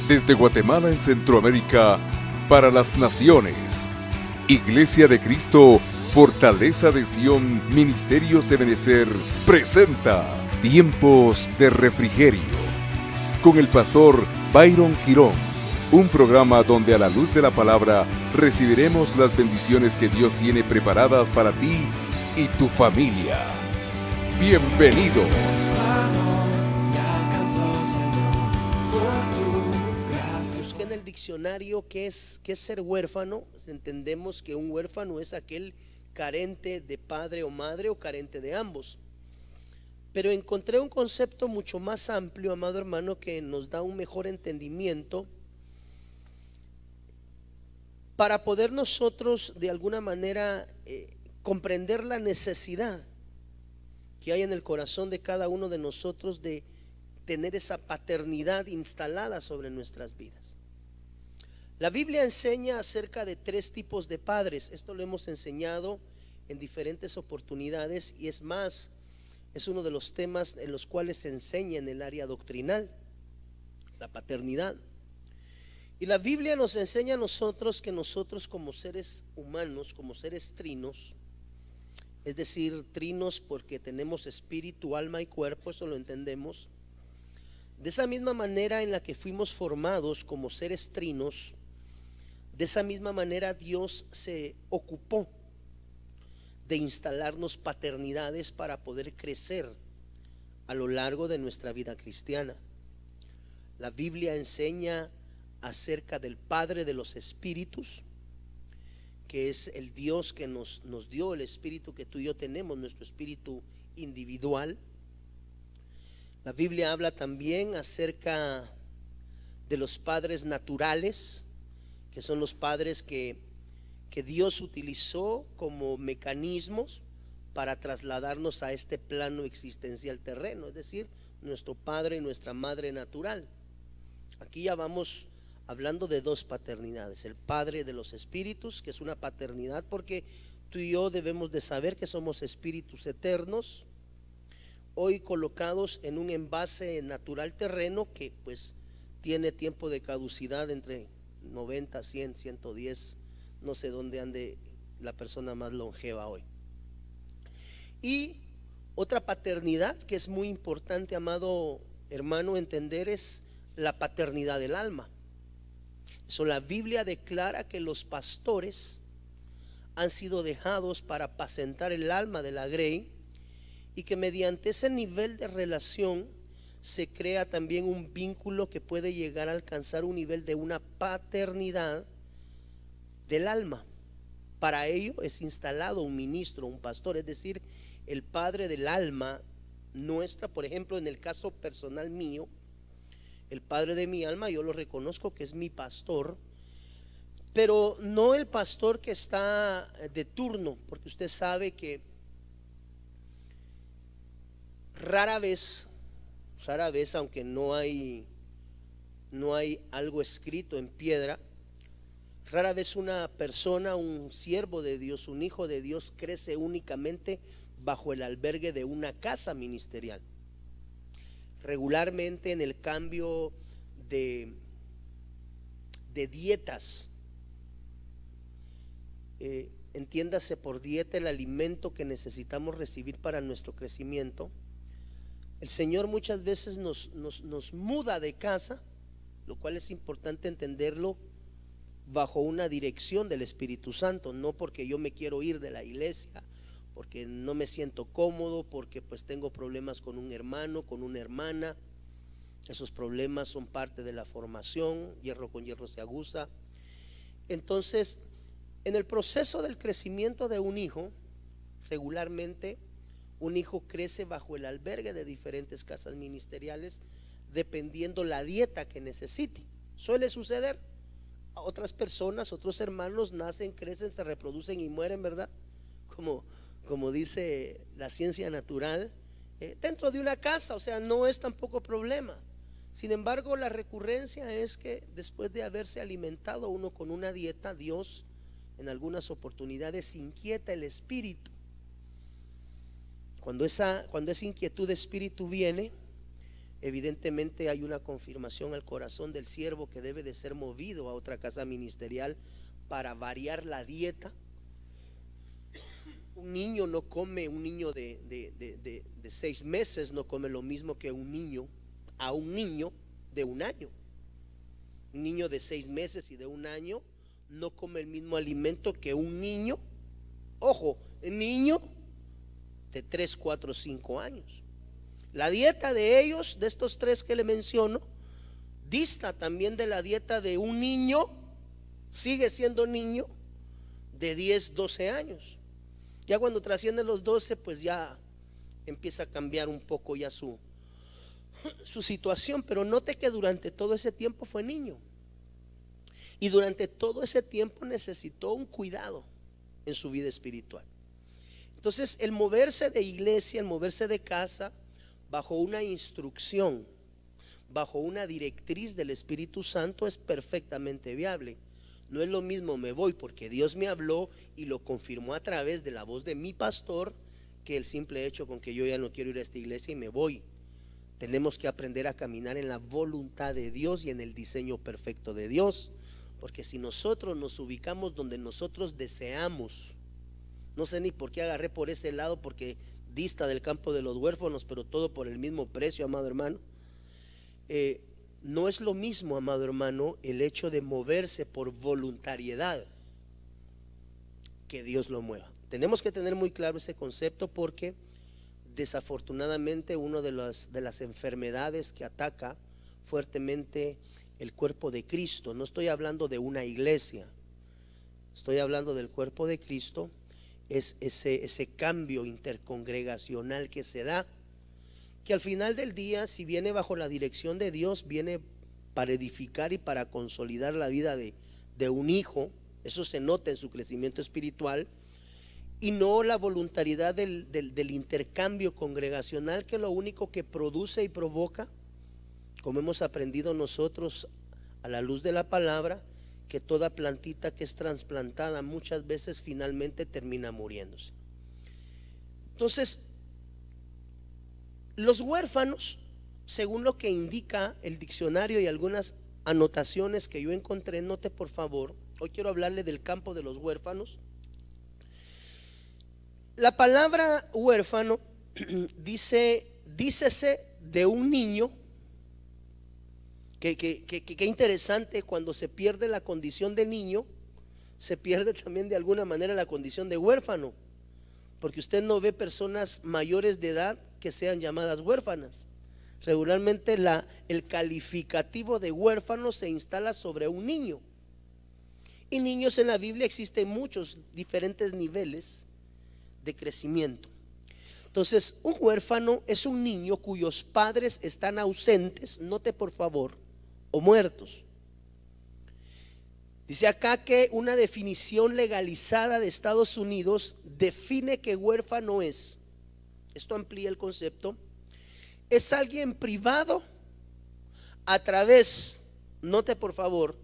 Desde Guatemala en Centroamérica, para las naciones. Iglesia de Cristo, Fortaleza de Sion, Ministerios Ebenecer, presenta Tiempos de Refrigerio. Con el pastor Byron Quirón. Un programa donde a la luz de la palabra recibiremos las bendiciones que Dios tiene preparadas para ti y tu familia. Bienvenidos. Busqué en el diccionario qué es ser huérfano. Entendemos que un huérfano es aquel carente de padre o madre o carente de ambos. Pero encontré un concepto mucho más amplio, amado hermano, que nos da un mejor entendimiento para poder nosotros de alguna manera comprender la necesidad que hay en el corazón de cada uno de nosotros de tener esa paternidad instalada sobre nuestras vidas. La Biblia enseña acerca de 3 tipos de padres. Esto lo hemos enseñado en diferentes oportunidades y es más, es uno de los temas en los cuales se enseña en el área doctrinal, la paternidad. Y la Biblia nos enseña a nosotros que nosotros como seres humanos, como seres trinos, es decir, trinos porque tenemos espíritu, alma y cuerpo, eso lo entendemos. De esa misma manera en la que fuimos formados como seres trinos, de esa misma manera Dios se ocupó de instalarnos paternidades para poder crecer a lo largo de nuestra vida cristiana. La Biblia enseña acerca del Padre de los Espíritus, que es el Dios que nos dio el espíritu que tú y yo tenemos, nuestro espíritu individual. La Biblia habla también acerca de los padres naturales, que son los padres que Dios utilizó como mecanismos para trasladarnos a este plano existencial terreno, es decir, nuestro padre y nuestra madre natural. Aquí ya vamos hablando de 2 paternidades: el Padre de los Espíritus, que es una paternidad porque tú y yo debemos de saber que somos espíritus eternos, hoy colocados en un envase natural terreno que pues tiene tiempo de caducidad entre 90, 100, 110, no sé dónde ande la persona más longeva hoy. Y otra paternidad que es muy importante, amado hermano, entender es la paternidad del alma. Eso, la Biblia declara que los pastores han sido dejados para apacentar el alma de la grey y que mediante ese nivel de relación se crea también un vínculo que puede llegar a alcanzar un nivel de una paternidad del alma. Para ello es instalado un ministro, un pastor, es decir, el padre del alma nuestra. Por ejemplo, en el caso personal mío, el padre de mi alma, yo lo reconozco que es mi pastor, pero no el pastor que está de turno, porque usted sabe que rara vez, aunque no hay algo escrito en piedra, rara vez una persona, un siervo de Dios, un hijo de Dios crece únicamente bajo el albergue de una casa ministerial. Regularmente en el cambio de dietas, entiéndase por dieta el alimento que necesitamos recibir para nuestro crecimiento, el Señor muchas veces nos muda de casa, lo cual es importante entenderlo bajo una dirección del Espíritu Santo, no porque yo me quiero ir de la iglesia, porque no me siento cómodo, porque pues tengo problemas con un hermano, con una hermana. Esos problemas son parte de la formación, hierro con hierro se aguza. Entonces, en el proceso del crecimiento de un hijo, regularmente un hijo crece bajo el albergue de diferentes casas ministeriales, dependiendo la dieta que necesite. Suele suceder. A otras personas, otros hermanos nacen, crecen, se reproducen y mueren, ¿verdad? Como dice la ciencia natural, dentro de una casa, o sea, no es tampoco problema. Sin embargo, la recurrencia es que después de haberse alimentado uno con una dieta, Dios en algunas oportunidades inquieta el espíritu. Cuando esa inquietud de espíritu viene, evidentemente hay una confirmación al corazón del siervo que debe de ser movido a otra casa ministerial para variar la dieta. Un niño no come, un niño de 6 meses no come lo mismo que un niño de 1 año. Un niño de 6 meses y de 1 año no come el mismo alimento que un niño, ojo, el niño de 3, 4, 5 años. La dieta de ellos, de estos 3 que le menciono, dista también de la dieta de un niño, sigue siendo niño de 10, 12 años. Ya cuando trasciende los 12, pues ya empieza a cambiar un poco ya su situación. Pero note que durante todo ese tiempo fue niño, y durante todo ese tiempo necesitó un cuidado en su vida espiritual. Entonces el moverse de iglesia, el moverse de casa bajo una instrucción, bajo una directriz del Espíritu Santo, es perfectamente viable. No es lo mismo me voy porque Dios me habló y lo confirmó a través de la voz de mi pastor, que el simple hecho con que yo ya no quiero ir a esta iglesia y me voy. Tenemos que aprender a caminar en la voluntad de Dios y en el diseño perfecto de Dios, porque si nosotros nos ubicamos donde nosotros deseamos, no sé ni por qué agarré por ese lado, porque dista del campo de los huérfanos, pero todo por el mismo precio, amado hermano. No es lo mismo, amado hermano, el hecho de moverse por voluntariedad que Dios lo mueva. Tenemos que tener muy claro ese concepto, porque desafortunadamente una de las enfermedades que ataca fuertemente el cuerpo de Cristo, no estoy hablando de una iglesia, estoy hablando del cuerpo de Cristo, es ese cambio intercongregacional que se da, que al final del día, si viene bajo la dirección de Dios, viene para edificar y para consolidar la vida de un hijo. Eso se nota en su crecimiento espiritual, y no la voluntariedad del intercambio congregacional, que lo único que produce y provoca, como hemos aprendido nosotros a la luz de la palabra, que toda plantita que es trasplantada muchas veces finalmente termina muriéndose. Entonces, los huérfanos, según lo que indica el diccionario y algunas anotaciones que yo encontré, note por favor, hoy quiero hablarle del campo de los huérfanos. La palabra huérfano dícese de un niño. Qué interesante, cuando se pierde la condición de niño, se pierde también de alguna manera la condición de huérfano, porque usted no ve personas mayores de edad que sean llamadas huérfanas. Regularmente el calificativo de huérfano se instala sobre un niño, y niños en la Biblia existen muchos diferentes niveles de crecimiento. Entonces, un huérfano es un niño cuyos padres están ausentes, note por favor, o muertos. Dice acá que una definición legalizada de Estados Unidos define que huérfano es, esto amplía el concepto, es alguien privado a través, note por favor,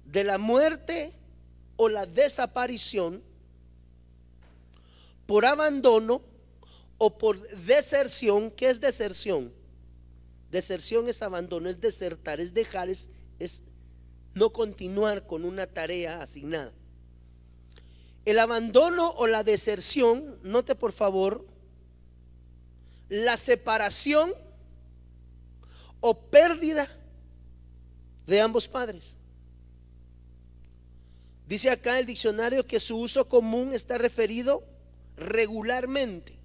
de la muerte o la desaparición, por abandono o por deserción. ¿Qué es deserción? Deserción es abandono, es desertar, es dejar, es no continuar con una tarea asignada. El abandono o la deserción, note por favor, la separación o pérdida de ambos padres. Dice acá el diccionario que su uso común está referido regularmente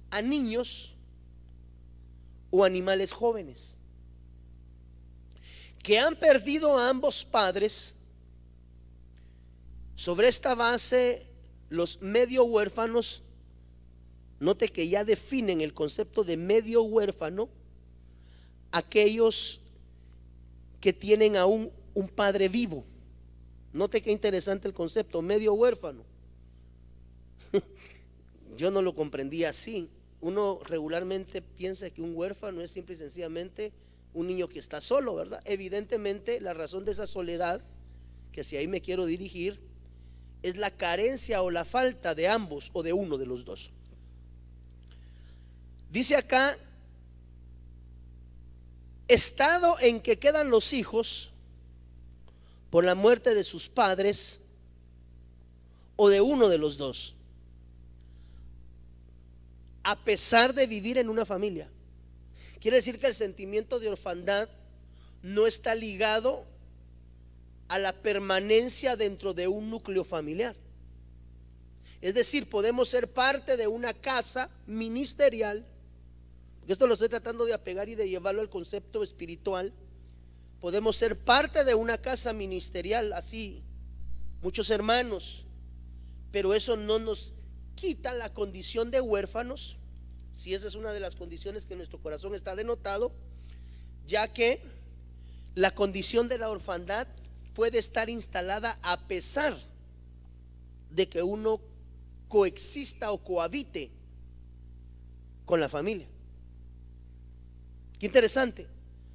a niños o animales jóvenes que han perdido a ambos padres. Sobre esta base, los medio huérfanos, note que ya definen el concepto de medio huérfano, aquellos que tienen aún un padre vivo. Note qué interesante el concepto, medio huérfano. Yo no lo comprendía así. Uno regularmente piensa que un huérfano es simple y sencillamente un niño que está solo, ¿verdad? Evidentemente la razón de esa soledad, que si ahí me quiero dirigir, es la carencia o la falta de ambos o de uno de los dos. Dice acá estado en que quedan los hijos por la muerte de sus padres o de uno de los dos, a pesar de vivir en una familia. Quiere decir que el sentimiento de orfandad no está ligado a la permanencia dentro de un núcleo familiar. Es decir, podemos ser parte de una casa ministerial. Esto lo estoy tratando de apegar y de llevarlo al concepto espiritual. Podemos ser parte de una casa ministerial, así, muchos hermanos, pero eso no nos quita la condición de huérfanos, si esa es una de las condiciones que en nuestro corazón está denotado, ya que la condición de la orfandad puede estar instalada a pesar de que uno coexista o cohabite con la familia. Qué interesante,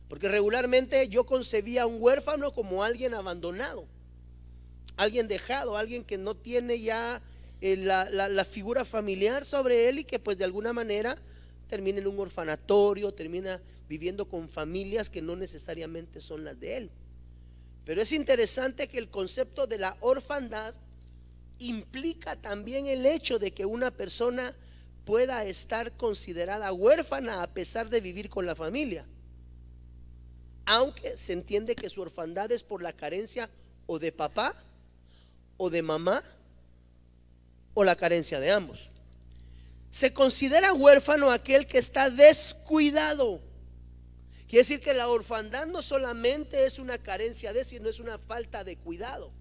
porque regularmente yo concebía a un huérfano como alguien abandonado, alguien dejado, alguien que no tiene ya la figura familiar sobre él y que pues de alguna manera termina en un orfanatorio, termina viviendo con familias que no necesariamente son las de él. Pero es interesante que el concepto de la orfandad implica también el hecho de que una persona pueda estar considerada huérfana a pesar de vivir con la familia, aunque se entiende que su orfandad es por la carencia o de papá o de mamá o la carencia de ambos. Se considera huérfano aquel que está descuidado. Quiere decir que la orfandad no solamente es una carencia de, sino es una falta de cuidado.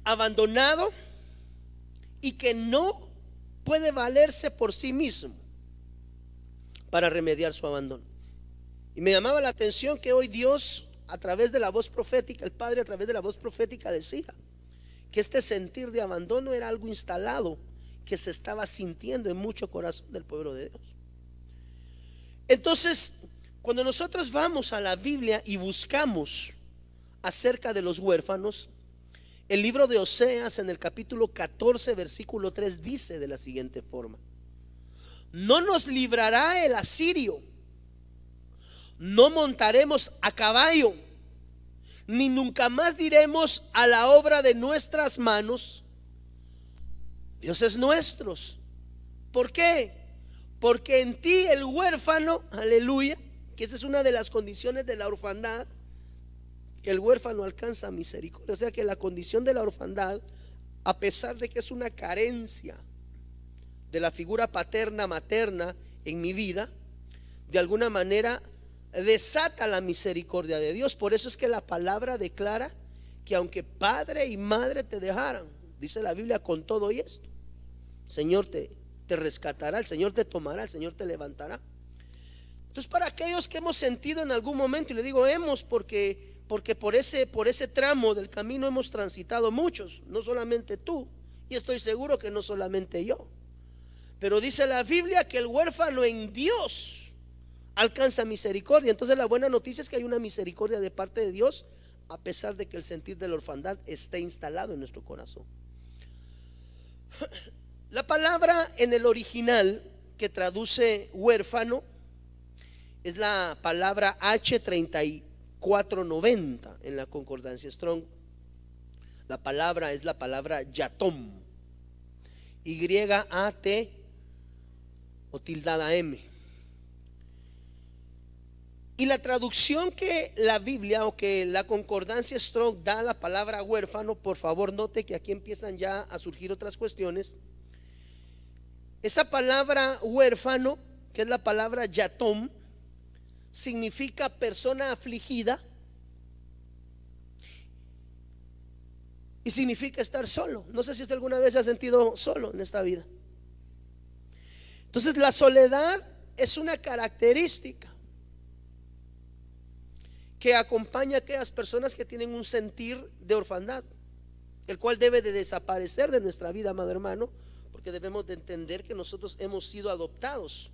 Abandonado y que no puede valerse por sí mismo para remediar su abandono. Y me llamaba la atención que hoy Dios, a través de la voz profética, el Padre a través de la voz profética decía que este sentir de abandono era algo instalado que se estaba sintiendo en mucho corazón del pueblo de Dios. Entonces, cuando nosotros vamos a la Biblia y buscamos acerca de los huérfanos, el libro de Oseas en el capítulo 14 versículo 3 dice de la siguiente forma: no nos librará el asirio, no montaremos a caballo, ni nunca más diremos a la obra de nuestras manos, dioses nuestros. ¿Por qué? Porque en ti el huérfano, aleluya, que esa es una de las condiciones de la orfandad, que el huérfano alcanza misericordia. O sea que la condición de la orfandad, a pesar de que es una carencia de la figura paterna, materna en mi vida, de alguna manera desata la misericordia de Dios. Por eso es que la palabra declara que aunque padre y madre te dejaran, dice la Biblia, con todo y esto, el Señor te rescatará, el Señor te tomará, el Señor te levantará. Entonces, para aquellos que hemos sentido en algún momento, y le digo hemos porque por ese tramo del camino hemos transitado muchos, no solamente tú, y estoy seguro que no solamente yo, pero dice la Biblia que el huérfano en Dios alcanza misericordia. Entonces la buena noticia es que hay una misericordia de parte de Dios, a pesar de que el sentir de la orfandad esté instalado en nuestro corazón. La palabra en el original que traduce huérfano es la palabra H3490 en la concordancia Strong. La palabra es la palabra yatom, Y-A-T o tildada M. Y la traducción que la Biblia o que la concordancia Strong da a la palabra huérfano, por favor note que aquí empiezan ya a surgir otras cuestiones. Esa palabra huérfano, que es la palabra yatom, significa persona afligida y significa estar solo. No sé si usted alguna vez se ha sentido solo en esta vida. Entonces la soledad es una característica que acompaña a aquellas personas que tienen un sentir de orfandad, el cual debe de desaparecer de nuestra vida, amado hermano, porque debemos de entender que nosotros hemos sido adoptados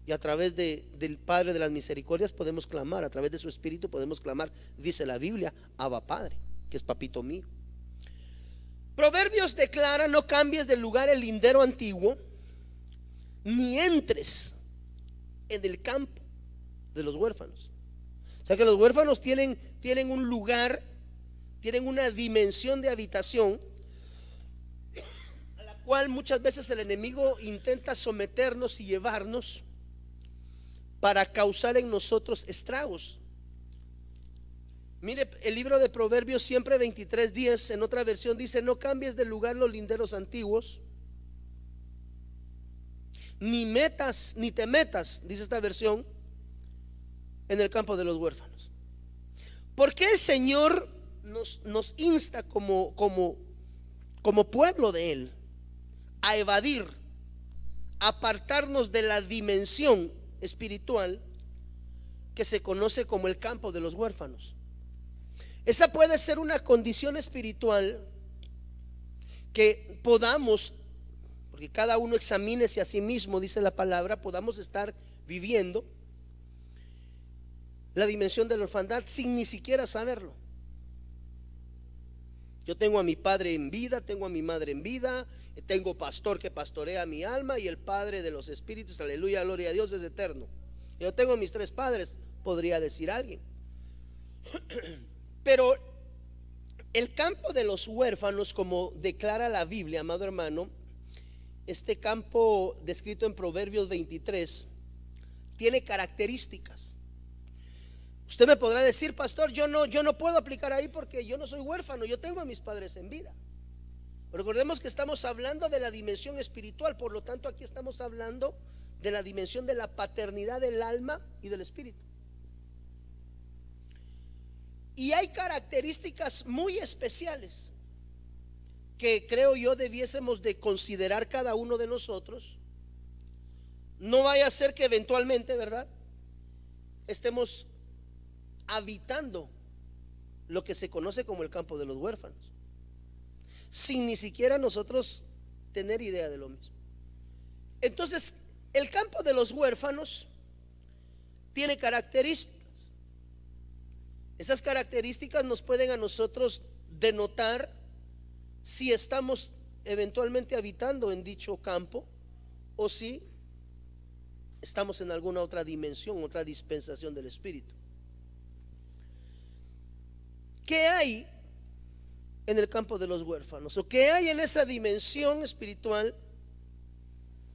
y a través del Padre de las misericordias podemos clamar, a través de su Espíritu podemos clamar, dice la Biblia, Abba Padre, que es papito mío. Proverbios declara: no cambies de lugar el lindero antiguo, ni entres en el campo de los huérfanos. O sea que los huérfanos tienen un lugar, tienen una dimensión de habitación a la cual muchas veces el enemigo intenta someternos y llevarnos para causar en nosotros estragos. Mire, el libro de Proverbios siempre 23:10, en otra versión dice: no cambies de lugar los linderos antiguos, ni te metas, dice esta versión, en el campo de los huérfanos. ¿Por qué el Señor nos insta como pueblo de Él a evadir, a apartarnos de la dimensión espiritual que se conoce como el campo de los huérfanos? Esa puede ser una condición espiritual que podamos, porque cada uno examínese a sí mismo, dice la palabra, podamos estar viviendo la dimensión de la orfandad sin ni siquiera saberlo. Yo tengo a mi padre en vida, tengo a mi madre en vida, tengo pastor que pastorea mi alma, y el Padre de los espíritus, aleluya, gloria a Dios, es eterno. Yo tengo a mis 3 padres, podría decir alguien. Pero el campo de los huérfanos, como declara la Biblia, amado hermano, este campo descrito en Proverbios 23 tiene características. Usted me podrá decir: pastor, yo no puedo aplicar ahí porque yo no soy huérfano, yo tengo a mis padres en vida. Pero recordemos que estamos hablando de la dimensión espiritual, por lo tanto aquí estamos hablando de la dimensión de la paternidad del alma y del espíritu. Y hay características muy especiales que creo yo debiésemos de considerar cada uno de nosotros. No vaya a ser que eventualmente, ¿verdad?, estemos habitando lo que se conoce como el campo de los huérfanos, sin ni siquiera nosotros tener idea de lo mismo. Entonces, el campo de los huérfanos tiene características. Esas características nos pueden a nosotros denotar si estamos eventualmente habitando en dicho campo o si estamos en alguna otra dimensión, otra dispensación del Espíritu. ¿Qué hay en el campo de los huérfanos? ¿O qué hay en esa dimensión espiritual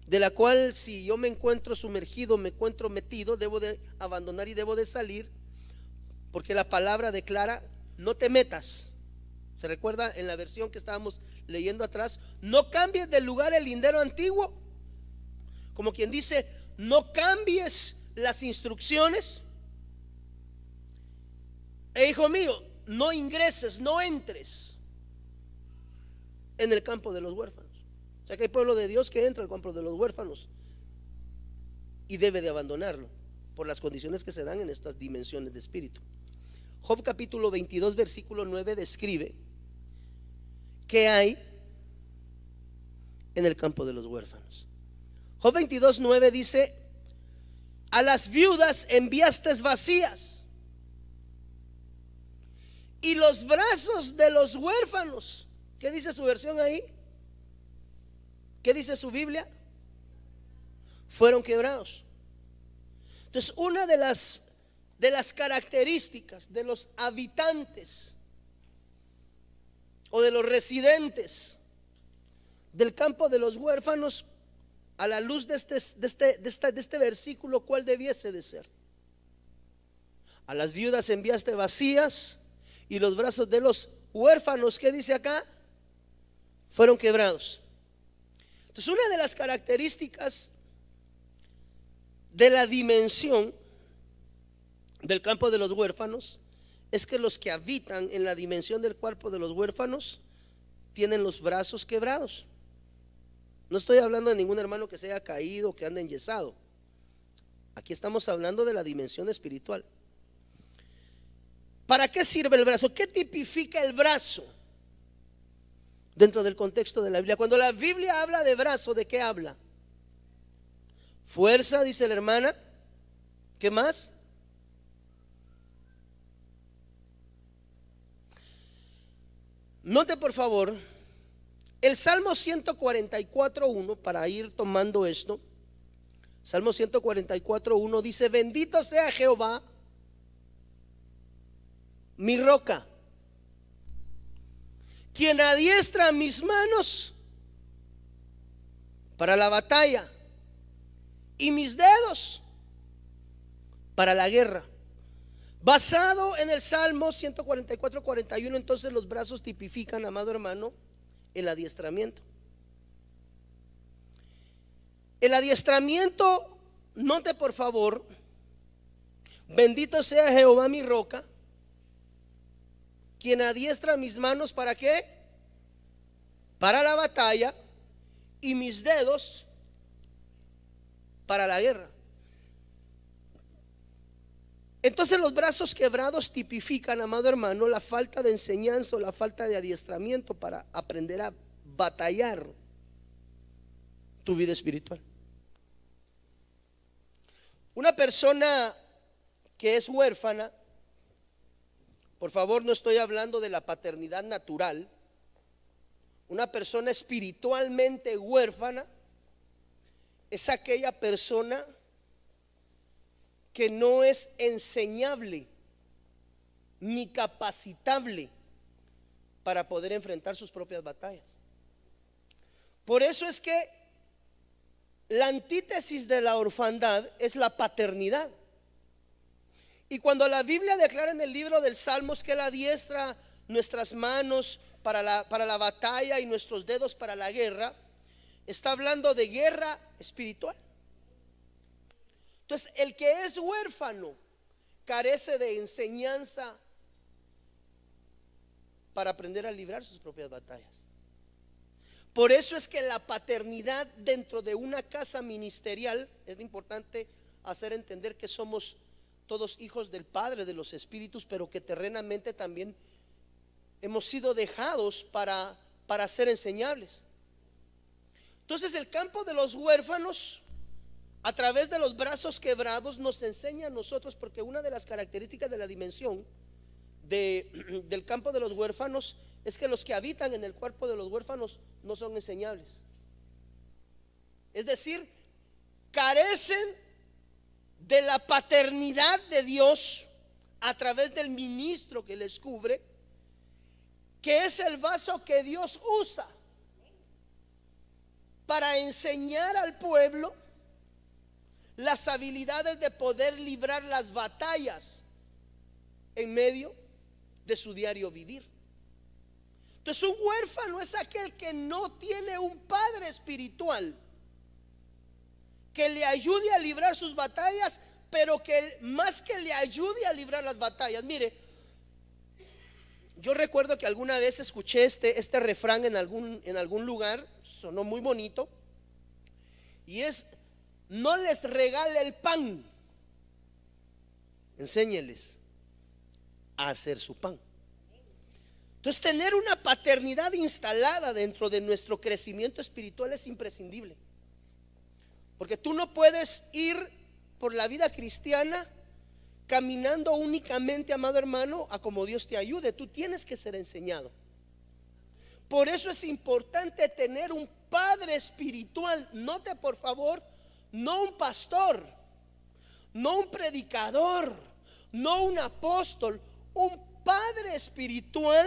de la cual, si yo me encuentro sumergido, me encuentro metido, debo de abandonar y debo de salir? Porque la palabra declara: no te metas. ¿Se recuerda en la versión que estábamos leyendo atrás? No cambies de lugar el lindero antiguo. Como quien dice: no cambies las instrucciones. Hijo mío, no ingreses, no entres en el campo de los huérfanos. O sea que hay pueblo de Dios que entra al campo de los huérfanos y debe de abandonarlo por las condiciones que se dan en estas dimensiones de espíritu. Job capítulo 22 versículo 9 describe qué hay en el campo de los huérfanos. Job 22:9 dice: a las viudas enviaste vacías, y los brazos de los huérfanos. ¿Qué dice su versión ahí? ¿Qué dice su Biblia? Fueron quebrados. Entonces, una de las características de los habitantes o de los residentes del campo de los huérfanos, a la luz de este versículo, ¿cuál debiese de ser? A las viudas enviaste vacías, y los brazos de los huérfanos, ¿qué dice acá? Fueron quebrados. Entonces, una de las características de la dimensión del campo de los huérfanos es que los que habitan en la dimensión del cuerpo de los huérfanos tienen los brazos quebrados. No estoy hablando de ningún hermano que se haya caído, que ande enyesado. Aquí estamos hablando de la dimensión espiritual. ¿Para qué sirve el brazo? ¿Qué tipifica el brazo dentro del contexto de la Biblia? Cuando la Biblia habla de brazo, ¿de qué habla? Fuerza, dice la hermana. ¿Qué más? Note por favor el Salmo 144:1, para ir tomando esto. Salmo 144:1 dice: bendito sea Jehová, mi roca, quien adiestra mis manos para la batalla y mis dedos para la guerra. Basado en el Salmo 144:41, entonces los brazos tipifican, amado hermano, el adiestramiento. El adiestramiento, note por favor, bendito sea Jehová mi roca, quien adiestra mis manos ¿para qué? Para la batalla y mis dedos para la guerra. Entonces los brazos quebrados tipifican, amado hermano, la falta de enseñanza o la falta de adiestramiento para aprender a batallar tu vida espiritual. Una persona que es huérfana, por favor, no estoy hablando de la paternidad natural. Una persona espiritualmente huérfana es aquella persona que no es enseñable ni capacitable para poder enfrentar sus propias batallas. Por eso es que la antítesis de la orfandad es la paternidad. Y cuando la Biblia declara en el libro del Salmos que Él adiestra nuestras manos para la batalla y nuestros dedos para la guerra, está hablando de guerra espiritual. Entonces, el que es huérfano carece de enseñanza para aprender a librar sus propias batallas. Por eso es que la paternidad dentro de una casa ministerial, es importante hacer entender que somos todos hijos del Padre de los Espíritus, pero que terrenamente también hemos sido dejados para ser enseñables. Entonces el campo de los huérfanos, a través de los brazos quebrados, nos enseña a nosotros, porque una de las características de la dimensión del campo de los huérfanos es que los que habitan en el cuerpo de los huérfanos no son enseñables. Es decir, carecen de la paternidad de Dios a través del ministro que les cubre, que es el vaso que Dios usa para enseñar al pueblo las habilidades de poder librar las batallas en medio de su diario vivir. Entonces un huérfano es aquel que no tiene un padre espiritual que le ayude a librar sus batallas, pero que más que le ayude a librar las batallas. Mire, yo recuerdo que alguna vez escuché este refrán en algún lugar, sonó muy bonito, y es: no les regale el pan, enséñeles a hacer su pan. Entonces tener una paternidad instalada dentro de nuestro crecimiento espiritual es imprescindible, porque tú no puedes ir por la vida cristiana caminando únicamente, amado hermano, a como Dios te ayude. Tú tienes que ser enseñado. Por eso es importante tener un padre espiritual. Note por favor, no un pastor, no un predicador, no un apóstol, un padre espiritual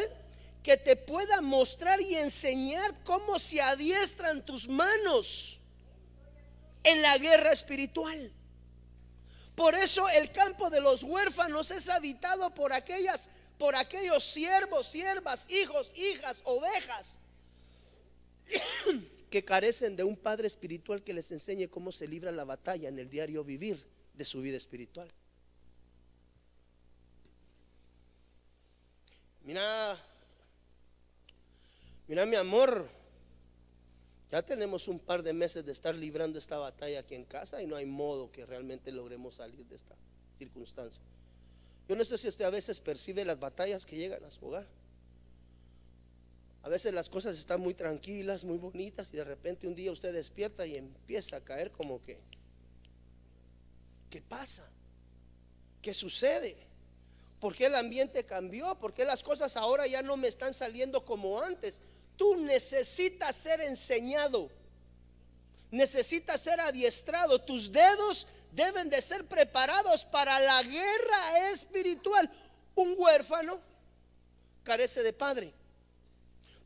que te pueda mostrar y enseñar cómo se adiestran tus manos en la guerra espiritual. Por eso el campo de los huérfanos es habitado por aquellos siervos, siervas, hijos, hijas, ovejas que carecen de un padre espiritual que les enseñe cómo se libra la batalla en el diario vivir de su vida espiritual. Mira mi amor, ya tenemos un par de meses de estar librando esta batalla aquí en casa y no hay modo que realmente logremos salir de esta circunstancia. Yo no sé si usted a veces percibe las batallas que llegan a su hogar. A veces las cosas están muy tranquilas, muy bonitas, y de repente un día usted despierta y empieza a caer como que, ¿qué pasa? ¿Qué sucede? ¿Por qué el ambiente cambió? ¿Por qué las cosas ahora ya no me están saliendo como antes? Tú necesitas ser enseñado. necesita ser adiestrado. Tus dedos deben de ser preparados para la guerra espiritual. Un huérfano carece de padre.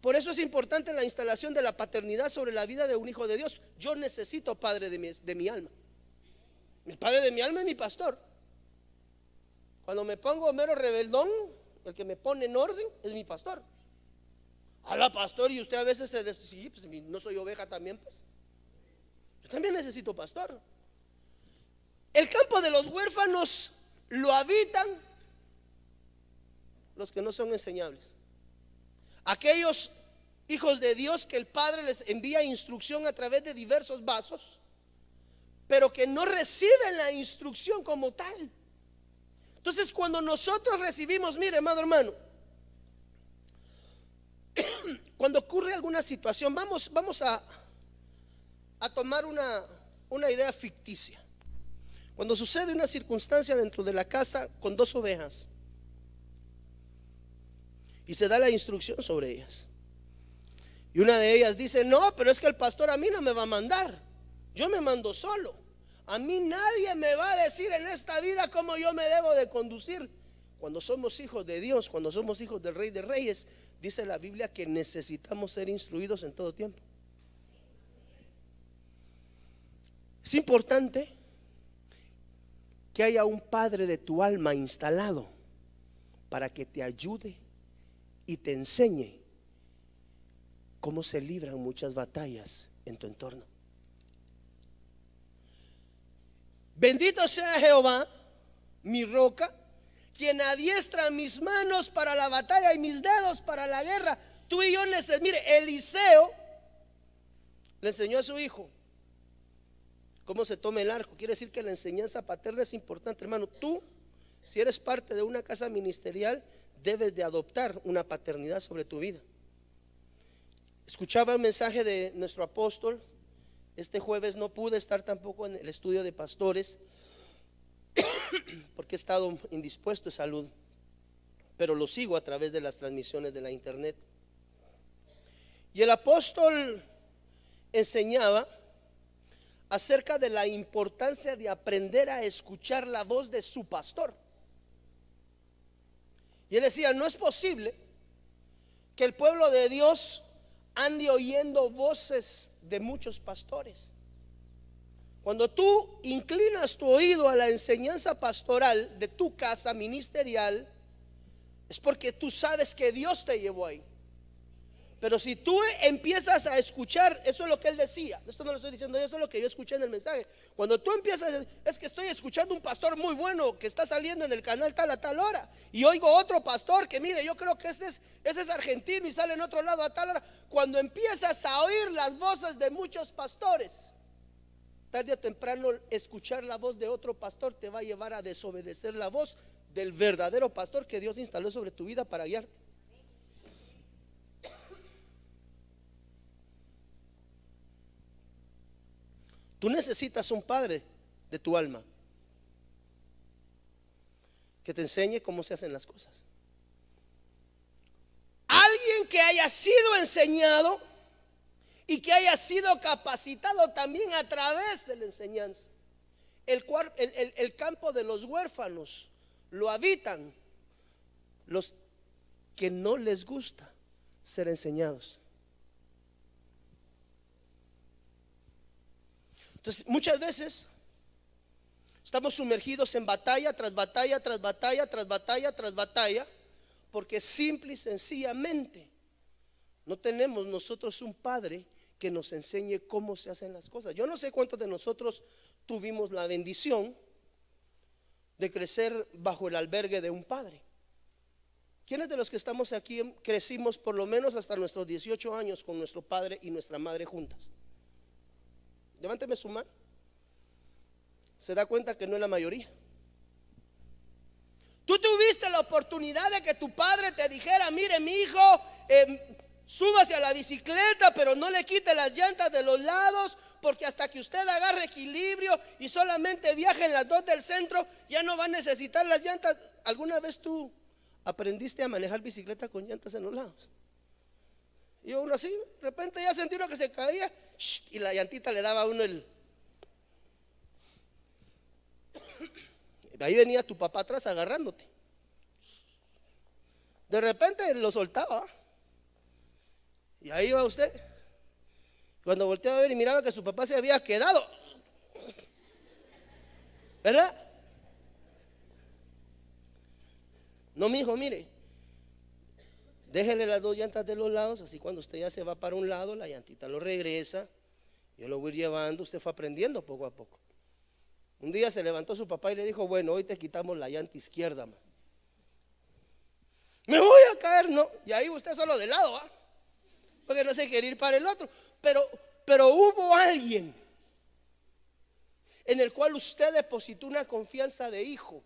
Por eso es importante la instalación de la paternidad sobre la vida de un hijo de Dios. Yo necesito padre de mi alma. El padre de mi alma es mi pastor. Cuando me pongo mero rebeldón, el que me pone en orden es mi pastor. Hola, pastor, y usted a veces se dice, sí, pues no soy oveja también, pues. Yo también necesito pastor. El campo de los huérfanos lo habitan los que no son enseñables. Aquellos hijos de Dios que el Padre les envía instrucción a través de diversos vasos, pero que no reciben la instrucción como tal. Entonces, cuando nosotros recibimos, mire, amado hermano, cuando ocurre alguna situación, vamos a tomar una idea ficticia. Cuando sucede una circunstancia dentro de la casa con 2 ovejas y se da la instrucción sobre ellas, y una de ellas dice: no, pero es que el pastor a mí no me va a mandar, yo me mando solo, a mí nadie me va a decir en esta vida cómo yo me debo de conducir. Cuando somos hijos de Dios, cuando somos hijos del Rey de Reyes, dice la Biblia que necesitamos ser instruidos en todo tiempo. Es importante que haya un padre de tu alma instalado para que te ayude y te enseñe cómo se libran muchas batallas en tu entorno. Bendito sea Jehová, mi roca, quien adiestra mis manos para la batalla y mis dedos para la guerra. Tú y yo mire, Eliseo le enseñó a su hijo cómo se toma el arco. Quiere decir que la enseñanza paterna es importante, hermano. Tú, si eres parte de una casa ministerial, debes de adoptar una paternidad sobre tu vida. Escuchaba el mensaje de nuestro apóstol. Este jueves no pude estar tampoco en el estudio de pastores porque he estado indispuesto de salud, pero lo sigo a través de las transmisiones de la internet. Y el apóstol enseñaba acerca de la importancia de aprender a escuchar la voz de su pastor. Y él decía: no es posible que el pueblo de Dios ande oyendo voces de muchos pastores. Cuando tú inclinas tu oído a la enseñanza pastoral de tu casa ministerial, es porque tú sabes que Dios te llevó ahí. Pero si tú empiezas a escuchar, eso es lo que él decía, esto no lo estoy diciendo yo, eso es lo que yo escuché en el mensaje. Cuando tú empiezas, es que estoy escuchando un pastor muy bueno que está saliendo en el canal tal a tal hora, y oigo otro pastor que mire, yo creo que ese es argentino y sale en otro lado a tal hora. Cuando empiezas a oír las voces de muchos pastores, tarde o temprano escuchar la voz de otro pastor te va a llevar a desobedecer la voz del verdadero pastor que Dios instaló sobre tu vida para guiarte. Tú necesitas un padre de tu alma que te enseñe cómo se hacen las cosas. Alguien que haya sido enseñado y que haya sido capacitado también a través de la enseñanza. El campo de los huérfanos lo habitan los que no les gusta ser enseñados. Entonces, muchas veces estamos sumergidos en batalla tras batalla, tras batalla, tras batalla, tras batalla, porque simple y sencillamente no tenemos nosotros un padre que nos enseñe cómo se hacen las cosas. Yo no sé cuántos de nosotros tuvimos la bendición de crecer bajo el albergue de un padre. ¿Quiénes de los que estamos aquí crecimos por lo menos hasta nuestros 18 años con nuestro padre y nuestra madre juntas? Levánteme su mano. Se da cuenta que no es la mayoría. Tú tuviste la oportunidad de que tu padre te dijera: mire, mi hijo, súbase a la bicicleta, pero no le quite las llantas de los lados, porque hasta que usted agarre equilibrio y solamente viaje en las 2 del centro, ya no va a necesitar las llantas. ¿Alguna vez tú aprendiste a manejar bicicleta con llantas en los lados? Y uno así, de repente ya sentí uno que se caía, y la llantita le daba a uno el... Ahí venía tu papá atrás agarrándote. De repente lo soltaba. Y ahí iba usted. Cuando volteaba a ver y miraba que su papá se había quedado, ¿verdad? No, mijo, mire, déjele las dos llantas de los lados, así cuando usted ya se va para un lado, la llantita lo regresa, yo lo voy llevando, usted fue aprendiendo poco a poco. Un día se levantó su papá y le dijo, bueno, hoy te quitamos la llanta izquierda, ma. Me voy a caer, no, y ahí usted solo de lado, ¿ah? Porque no se quiere ir para el otro, pero hubo alguien en el cual usted depositó una confianza de hijo.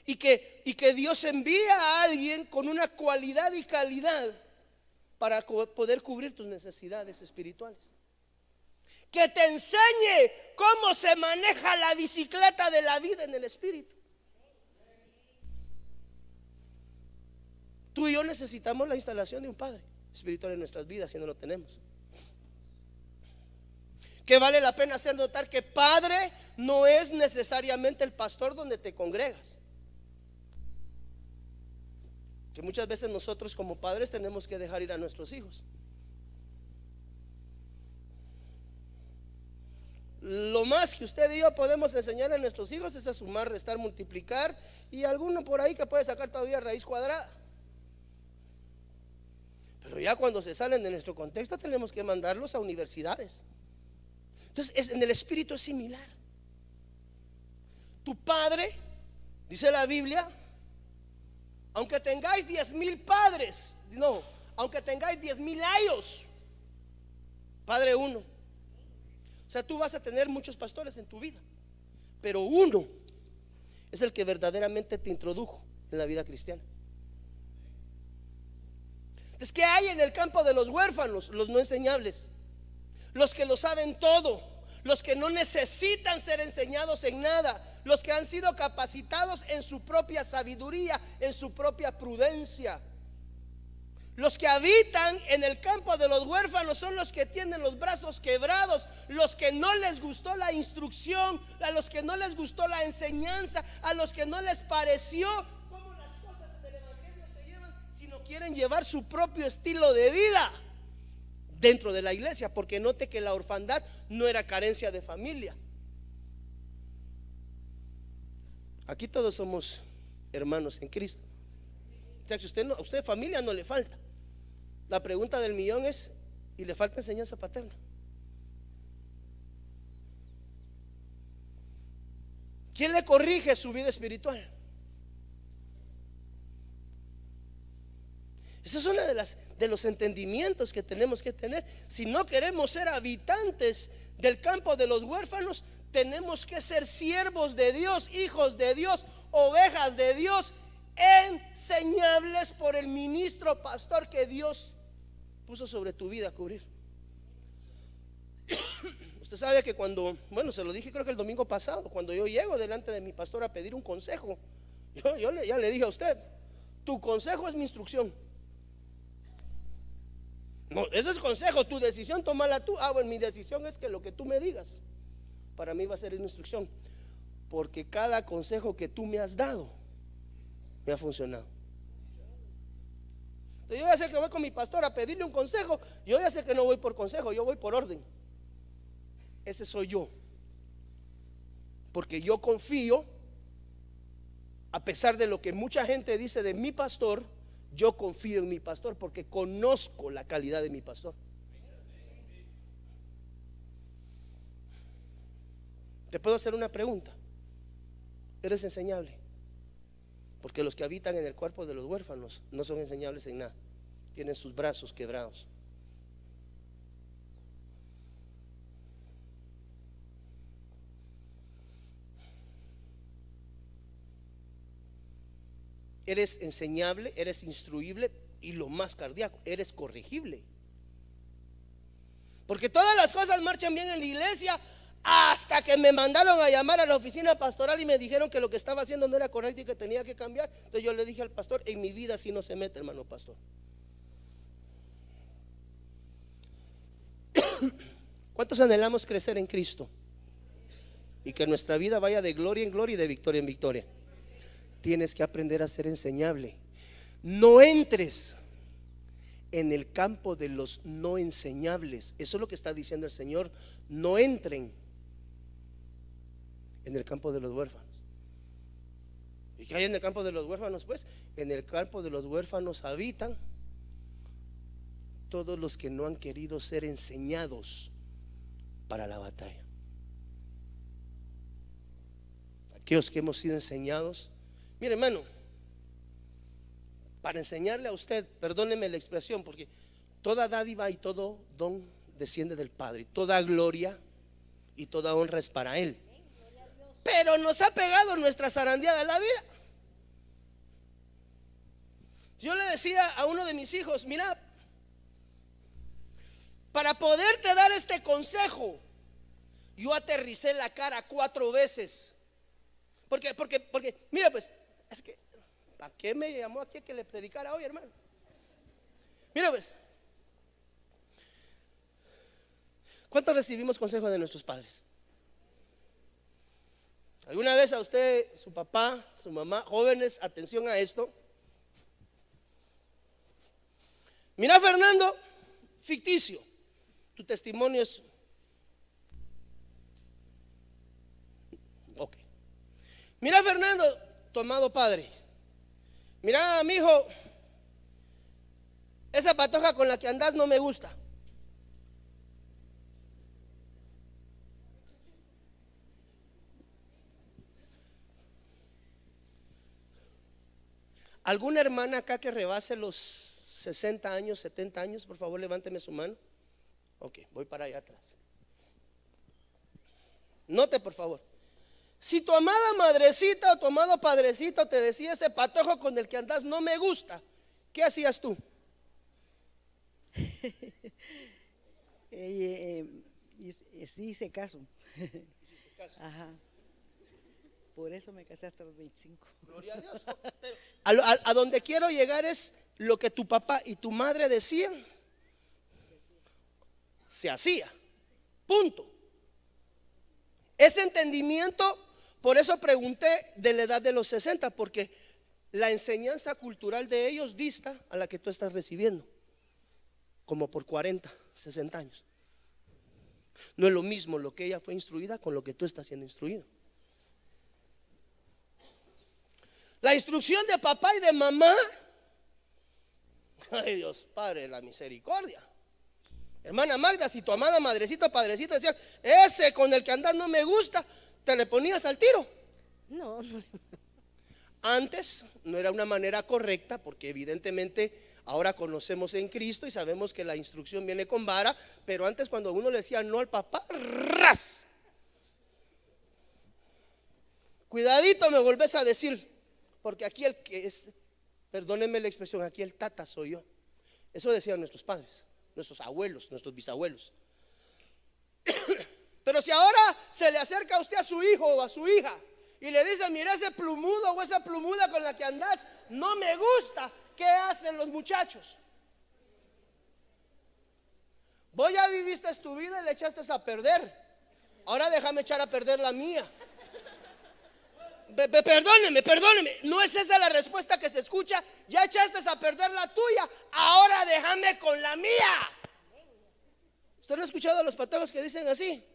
Y que Dios envía a alguien con una cualidad y calidad para poder cubrir tus necesidades espirituales. Que te enseñe cómo se maneja la bicicleta de la vida en el espíritu. Tú y yo necesitamos la instalación de un padre espiritual en nuestras vidas, y no lo tenemos. Que vale la pena hacer notar que padre no es necesariamente el pastor donde te congregas. Que muchas veces nosotros como padres tenemos que dejar ir a nuestros hijos. Lo más que usted y yo podemos enseñar a nuestros hijos es a sumar, restar, multiplicar, y alguno por ahí que puede sacar todavía raíz cuadrada. Pero ya cuando se salen de nuestro contexto tenemos que mandarlos a universidades. Entonces en el espíritu es similar. Tu padre, dice la Biblia, aunque tengáis 10,000 padres, no, aunque tengáis 10,000 ayos, padre uno. O sea, tú vas a tener muchos pastores en tu vida, pero uno es el que verdaderamente te introdujo en la vida cristiana. Es que hay en el campo de los huérfanos, los no enseñables, los que lo saben todo, los que no necesitan ser enseñados en nada, los que han sido capacitados en su propia sabiduría, en su propia prudencia. Los que habitan en el campo de los huérfanos son los que tienen los brazos quebrados, los que no les gustó la instrucción, a los que no les gustó la enseñanza, a los que no les pareció cómo las cosas en el evangelio se llevan, sino quieren llevar su propio estilo de vida dentro de la iglesia, porque note que la orfandad no era carencia de familia. Aquí todos somos hermanos en Cristo. O sea, que usted familia no le falta. La pregunta del millón es, ¿y le falta enseñanza paterna? ¿Quién le corrige su vida espiritual? Ese es uno de los entendimientos que tenemos que tener. Si no queremos ser habitantes del campo de los huérfanos, tenemos que ser siervos de Dios, hijos de Dios, ovejas de Dios, enseñables por el ministro pastor que Dios puso sobre tu vida a cubrir. Usted sabe que cuando, bueno, se lo dije creo que el domingo pasado, cuando yo llego delante de mi pastor a pedir un consejo, ya le dije a usted, tu consejo es mi instrucción. No, ese es consejo, tu decisión tómala tú. Bueno, mi decisión es que lo que tú me digas para mí va a ser una instrucción, porque cada consejo que tú me has dado me ha funcionado. Entonces, yo ya sé que voy con mi pastor a pedirle un consejo. Yo ya sé que no voy por consejo, yo voy por orden. Ese soy yo, porque yo confío, a pesar de lo que mucha gente dice de mi pastor, yo confío en mi pastor porque conozco la calidad de mi pastor. Te puedo hacer una pregunta. ¿Eres enseñable? Porque los que habitan en el cuerpo de los huérfanos no son enseñables en nada. Tienen sus brazos quebrados. Eres enseñable, eres instruible y lo más cardíaco, eres corregible. Porque todas las cosas marchan bien en la iglesia Hasta que me mandaron a llamar a la oficina pastoral y me dijeron que lo que estaba haciendo no era correcto y que tenía que cambiar. Entonces yo le dije al pastor: en mi vida así no se mete, hermano pastor. ¿Cuántos anhelamos crecer en Cristo? Y que nuestra vida vaya de gloria en gloria y de victoria en victoria. Tienes que aprender a ser enseñable. No entres en el campo de los no enseñables. Eso es lo que está diciendo el Señor. No entren en el campo de los huérfanos. ¿Y qué hay en el campo de los huérfanos? Pues en el campo de los huérfanos habitan todos los que no han querido ser enseñados para la batalla. Aquellos que hemos sido enseñados. Mire, hermano, para enseñarle a usted, perdóneme la expresión, porque toda dádiva y todo don desciende del Padre, toda gloria y toda honra es para Él. Pero nos ha pegado nuestra zarandeada en la vida. Yo le decía a uno de mis hijos: mira, para poderte dar este consejo, yo aterricé la cara 4 veces. Porque, mira, pues, es que, ¿para qué me llamó aquí a que le predicara hoy, hermano? Mira, pues, ¿cuántos recibimos consejo de nuestros padres? ¿Alguna vez a usted, su papá, su mamá, jóvenes, atención a esto? Mira, Fernando, ficticio, tu testimonio es ok. Mira, Fernando, tu amado padre, mira, mi hijo, esa patoja con la que andas no me gusta. ¿Alguna hermana acá que rebase los 60 años, 70 años? Por favor, levánteme su mano. Ok, voy para allá atrás. Note, por favor. Si tu amada madrecita o tu amado padrecito te decía: ese patojo con el que andas no me gusta, ¿qué hacías tú? Sí hice caso. ¿Hiciste caso? Ajá. Por eso me casé hasta los 25. Gloria a Dios. Pero a donde quiero llegar es lo que tu papá y tu madre decían, se hacía. Punto. Ese entendimiento, por eso pregunté de la edad de los 60, porque la enseñanza cultural de ellos dista a la que tú estás recibiendo, como por 40, 60 años. No es lo mismo lo que ella fue instruida con lo que tú estás siendo instruido. La instrucción de papá y de mamá, ay Dios Padre de la misericordia. Hermana Magda, si tu amada madrecita o padrecito decía: ese con el que andas no me gusta, ¿te le ponías al tiro? No. Antes no era una manera correcta, porque evidentemente ahora conocemos en Cristo y sabemos que la instrucción viene con vara. Pero antes, cuando uno le decía no al papá, ¡ras! Cuidadito me volvés a decir, porque aquí el que es, perdónenme la expresión, aquí el tata soy yo. Eso decían nuestros padres, nuestros abuelos, nuestros bisabuelos. Pero si ahora se le acerca a usted a su hijo o a su hija y le dice: mira, ese plumudo o esa plumuda con la que andás no me gusta, ¿qué hacen los muchachos? Vos ya viviste tu vida y le echaste a perder. Ahora déjame echar a perder la mía. Perdóneme, no es esa la respuesta que se escucha. Ya echaste a perder la tuya, ahora déjame con la mía. ¿Usted no ha escuchado a los patojos que dicen así?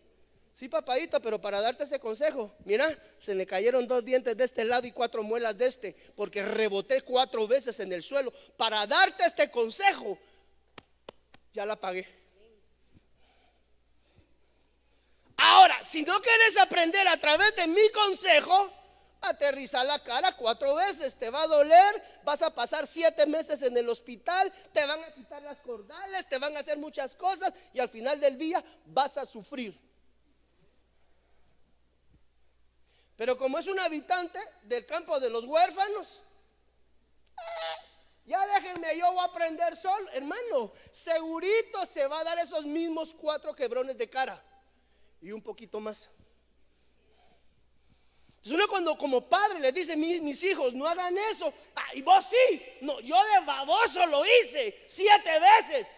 Sí, papadito, pero para darte ese consejo, mira, se me cayeron 2 dientes de este lado y 4 muelas de este, porque reboté 4 veces en el suelo. Para darte este consejo, ya la pagué. Ahora, si no quieres aprender a través de mi consejo, aterriza la cara 4 veces, te va a doler, vas a pasar 7 meses en el hospital, te van a quitar las cordales, te van a hacer muchas cosas y al final del día vas a sufrir. Pero como es un habitante del campo de los huérfanos, ya déjenme, yo voy a aprender solo, hermano. Segurito se va a dar esos mismos 4 quebrones de cara. y un poquito más. Entonces uno cuando como padre le dice, mis hijos no hagan eso, y vos sí, no, yo de baboso lo hice 7 veces.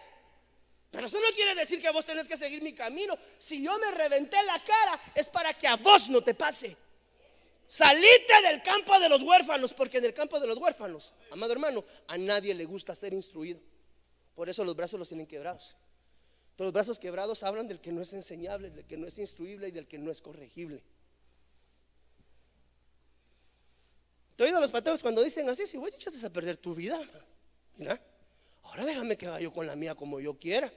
Pero eso no quiere decir que vos tenés que seguir mi camino. Si yo me reventé la cara es para que a vos no te pase. Salite del campo de los huérfanos, porque en el campo de los huérfanos, amado hermano, a nadie le gusta ser instruido. Por eso los brazos los tienen quebrados. Todos los brazos quebrados hablan del que no es enseñable, del que no es instruible y del que no es corregible. Te he oído a los pateos cuando dicen así: si vos echaste a perder tu vida, mira, ahora déjame que haga yo con la mía como yo quiera.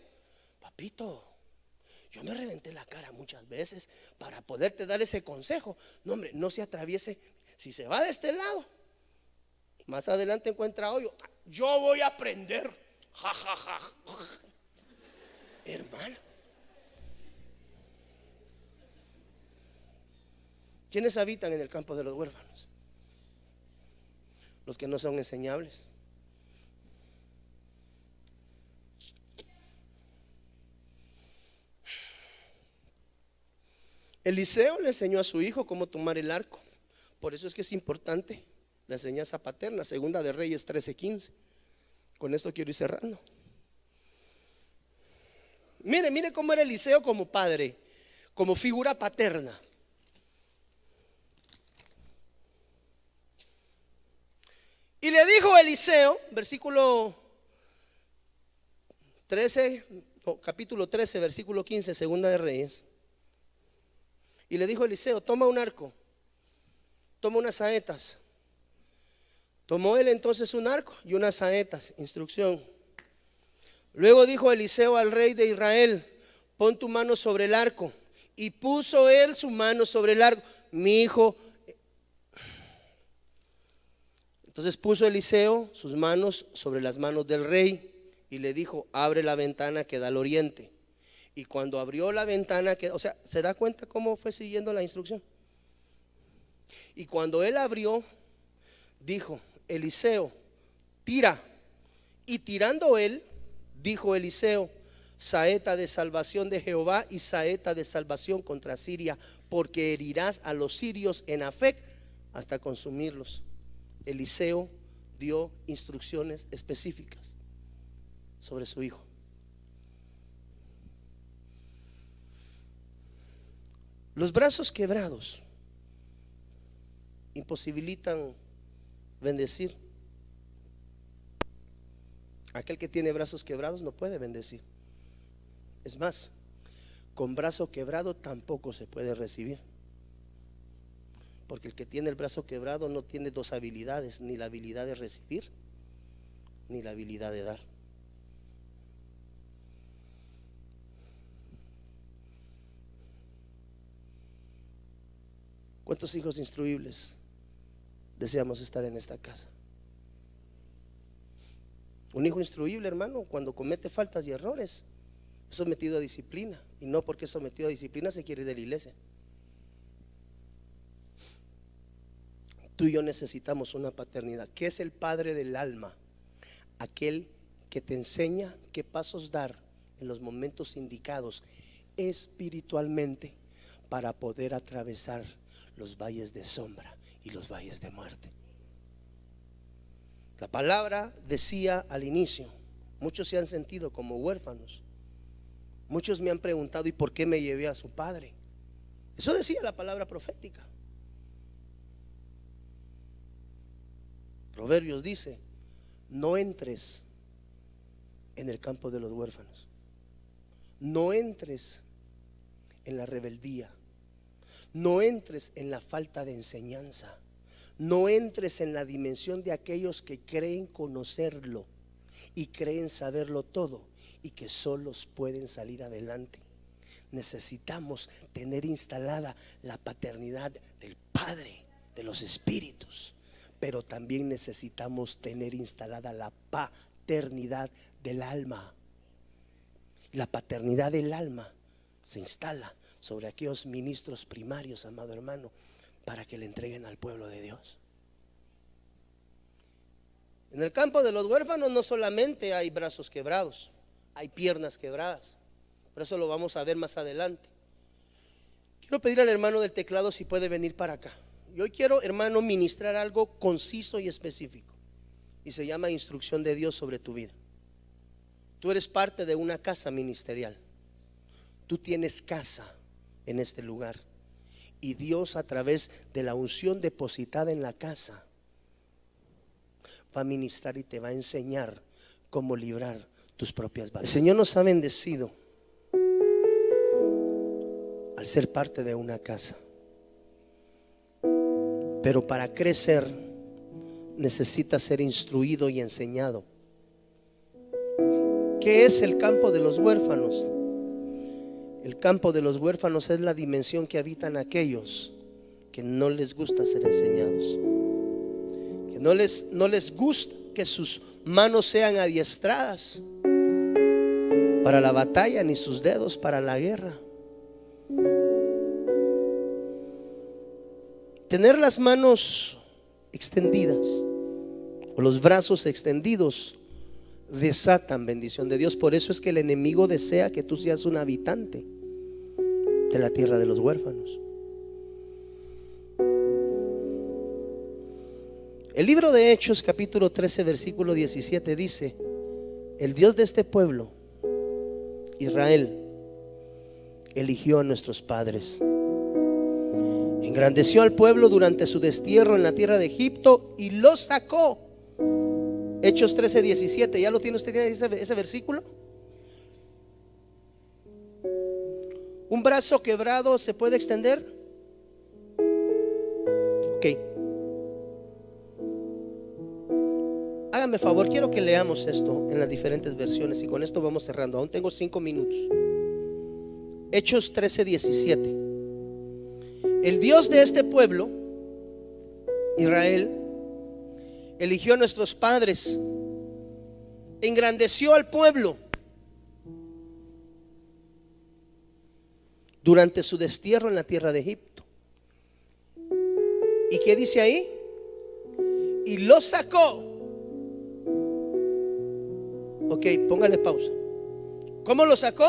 Papito, yo me reventé la cara muchas veces para poderte dar ese consejo. No, hombre, no se atraviese. Si se va de este lado, más adelante encuentra hoyo. Yo voy a aprender. Ja, ja, ja. Hermano, ¿quiénes habitan en el campo de los huérfanos? Los que no son enseñables. Eliseo le enseñó a su hijo cómo tomar el arco. Por eso es que es importante la enseñanza paterna. Segunda de Reyes 13:15. Con esto quiero ir cerrando. Mire cómo era Eliseo como padre, como figura paterna. Y le dijo Eliseo, versículo 13, capítulo 13, versículo 15, segunda de Reyes. Y le dijo Eliseo: toma un arco, toma unas saetas. Tomó él entonces un arco y unas saetas, instrucción. Luego dijo Eliseo al rey de Israel: pon tu mano sobre el arco. Y puso él su mano sobre el arco. Mi hijo. Entonces puso Eliseo sus manos sobre las manos del rey y le dijo: abre la ventana que da al oriente. Y cuando abrió la ventana, o sea, ¿se da cuenta cómo fue siguiendo la instrucción? Y cuando él abrió, dijo Eliseo: tira. Y tirando él, dijo Eliseo: saeta de salvación de Jehová y saeta de salvación contra Siria, porque herirás a los sirios en Afec hasta consumirlos. Eliseo dio instrucciones específicas sobre su hijo. Los brazos quebrados imposibilitan bendecir. Aquel que tiene brazos quebrados no puede bendecir. Es más, con brazo quebrado tampoco se puede recibir. Porque el que tiene el brazo quebrado no tiene dos habilidades: ni la habilidad de recibir, ni la habilidad de dar. ¿Cuántos hijos instruibles deseamos estar en esta casa? Un hijo instruible, hermano, cuando comete faltas y errores, es sometido a disciplina. Y no porque es sometido a disciplina se quiere ir de la iglesia. Tú y yo necesitamos una paternidad. ¿Qué es el padre del alma? Aquel que te enseña qué pasos dar en los momentos indicados espiritualmente para poder atravesar los valles de sombra y los valles de muerte. La palabra decía al inicio: muchos se han sentido como huérfanos. Muchos me han preguntado: ¿y por qué me llevé a su padre? Eso decía la palabra profética. Proverbios dice: no entres en el campo de los huérfanos, no entres en la rebeldía, no entres en la falta de enseñanza, no entres en la dimensión de aquellos que creen conocerlo y creen saberlo todo y que solos pueden salir adelante. Necesitamos tener instalada la paternidad del Padre de los espíritus, pero también necesitamos tener instalada la paternidad del alma. La paternidad del alma se instala sobre aquellos ministros primarios, amado hermano, para que le entreguen al pueblo de Dios. En el campo de los huérfanos no solamente hay brazos quebrados, hay piernas quebradas, pero eso lo vamos a ver más adelante. Quiero pedir al hermano del teclado si puede venir para acá. Y hoy quiero, hermano, ministrar algo conciso y específico. Y se llama instrucción de Dios sobre tu vida. Tú eres parte de una casa ministerial. Tú tienes casa en este lugar. Y Dios, a través de la unción depositada en la casa, va a ministrar y te va a enseñar cómo librar tus propias batallas. El Señor nos ha bendecido al ser parte de una casa. Pero para crecer necesita ser instruido y enseñado. ¿Qué es el campo de los huérfanos? El campo de los huérfanos es la dimensión que habitan aquellos que no les gusta ser enseñados, que no les gusta que sus manos sean adiestradas para la batalla, ni sus dedos para la guerra. Tener las manos extendidas o los brazos extendidos desatan bendición de Dios. Por eso es que el enemigo desea que tú seas un habitante de la tierra de los huérfanos. El libro de Hechos, capítulo 13, versículo 17 dice: el Dios de este pueblo, Israel, eligió a nuestros padres, engrandeció al pueblo durante su destierro en la tierra de Egipto y los sacó. Hechos 13, 17. ¿Ya lo tiene usted ese versículo? ¿Un brazo quebrado se puede extender? Ok. Hágame favor, quiero que leamos esto en las diferentes versiones y con esto vamos cerrando. Aún tengo 5 minutos. Hechos 13, 17. El Dios de este pueblo, Israel, eligió a nuestros padres, engrandeció al pueblo durante su destierro en la tierra de Egipto. ¿Y qué dice ahí? Y los sacó. Ok, póngale pausa. ¿Cómo lo sacó?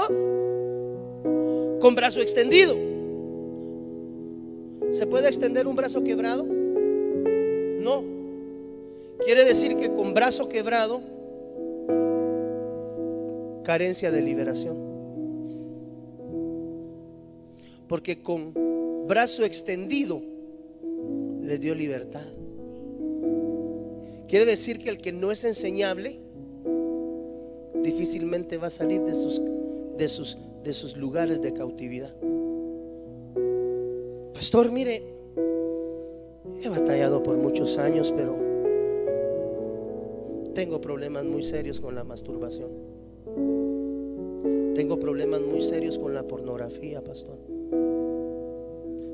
Con brazo extendido. ¿Se puede extender un brazo quebrado? No. Quiere decir que con brazo quebrado, carencia de liberación. Porque con brazo extendido le dio libertad. Quiere decir que el que no es enseñable difícilmente va a salir de sus lugares de cautividad. Pastor, mire, he batallado por muchos años, pero tengo problemas muy serios con la masturbación. Tengo problemas muy serios con la pornografía, pastor.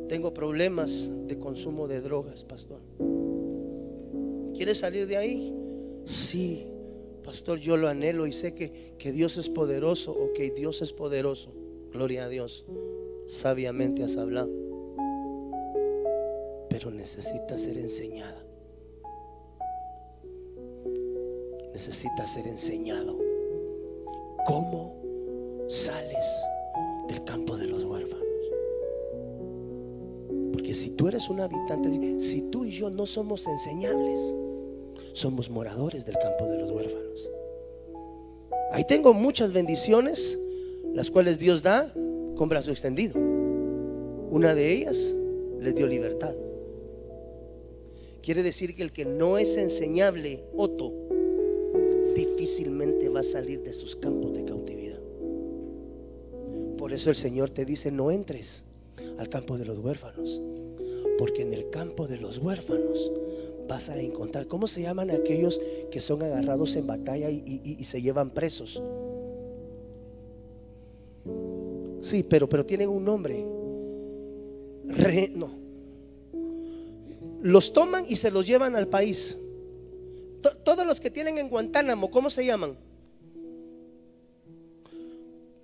Tengo problemas de consumo de drogas, pastor. ¿Quieres salir de ahí? Sí, pastor, yo lo anhelo y sé que Dios es poderoso. Ok, Dios es poderoso. Gloria a Dios. Sabiamente has hablado. Pero necesita ser enseñada. Necesita ser enseñado. ¿Cómo sales del campo de los huérfanos? Porque si tú eres un habitante, si tú y yo no somos enseñables, somos moradores del campo de los huérfanos. Ahí tengo muchas bendiciones, las cuales Dios da con brazo extendido. Una de ellas les dio libertad. Quiere decir que el que no es enseñable, Otto, difícilmente va a salir de sus campos de cautividad. Por eso el Señor te dice: no entres al campo de los huérfanos, porque en el campo de los huérfanos vas a encontrar, ¿cómo se llaman aquellos que son agarrados en batalla y se llevan presos? Sí, pero tienen un nombre. No. Los toman y se los llevan al país. Todos los que tienen en Guantánamo, ¿cómo se llaman?